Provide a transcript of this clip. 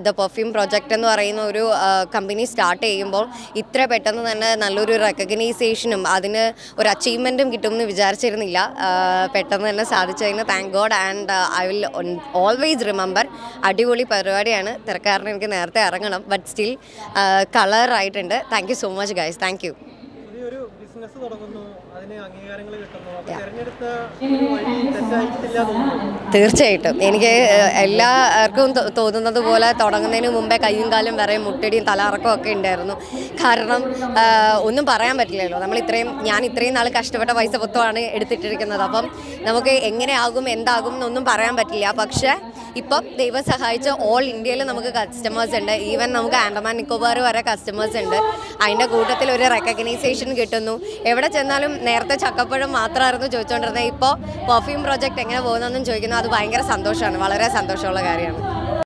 The perfume project എന്ന് പറയുന്ന ഒരു കമ്പനി സ്റ്റാർട്ട് ചെയ്യുമ്പോൾ ഇത്ര പെട്ടെന്ന് തന്നെ നല്ലൊരു റെക്കഗ്നൈസേഷനും അതിന് ഒരു അച്ചീവ്മെൻറ്റും കിട്ടുമെന്ന് വിചാരിച്ചിരുന്നില്ല. പെട്ടെന്ന് തന്നെ സാധിച്ചതിന് thank God and I will always remember. അടിപൊളി പരിപാടിയാണ്. തിരക്കാരന് എനിക്ക് നേരത്തെ ഇറങ്ങണം, ബട്ട് സ്റ്റിൽ കളറായിട്ടുണ്ട്. Thank you so much guys. Thank you. Business തുടങ്ങുന്നു, അതിന് അംഗീകാരങ്ങൾ കിട്ടുന്നു, അപ്പോൾ തിരഞ്ഞെടുത്ത ഒരു വഴി തെറ്റായിട്ടില്ല തോന്നുന്നു. തീർച്ചയായിട്ടും എനിക്ക് എല്ലാവർക്കും തോന്നുന്നത് പോലെ തുടങ്ങുന്നതിന് മുമ്പേ കയ്യും കാലും വരെയും മുട്ടടിയും തലകറക്കവും ഒക്കെ ഉണ്ടായിരുന്നു. കാരണം ഒന്നും പറയാൻ പറ്റില്ലല്ലോ. ഞാൻ ഇത്രയും നാൾ കഷ്ടപ്പെട്ട പൈസ മൊത്തമാണ് എടുത്തിട്ടിരിക്കുന്നത്. അപ്പം നമുക്ക് എങ്ങനെയാകും എന്താകും എന്നൊന്നും പറയാൻ പറ്റില്ല. പക്ഷേ ഇപ്പം ദൈവം സഹായിച്ച് ഓൾ ഇന്ത്യയിൽ നമുക്ക് കസ്റ്റമേഴ്സ് ഉണ്ട്. ഈവൻ നമുക്ക് ആൻഡമാൻ നിക്കോബാർ വരെ കസ്റ്റമേഴ്സ് ഉണ്ട്. അതിൻ്റെ കൂട്ടത്തിൽ ഒരു റെക്കഗ്നൈസേഷൻ കിട്ടുന്നു. എവിടെ ചെന്നാലും നേരത്തെ ചക്കപ്പഴം മാത്രമായിരുന്നു ചോദിച്ചുകൊണ്ടിരുന്നത്. ഇപ്പോൾ പെർഫ്യൂം പ്രോജക്റ്റ് എങ്ങനെ പോകുന്നതെന്നും ചോദിക്കുന്നു. അത് ഭയങ്കര സന്തോഷമാണ്, വളരെ സന്തോഷമുള്ള കാര്യമാണ്.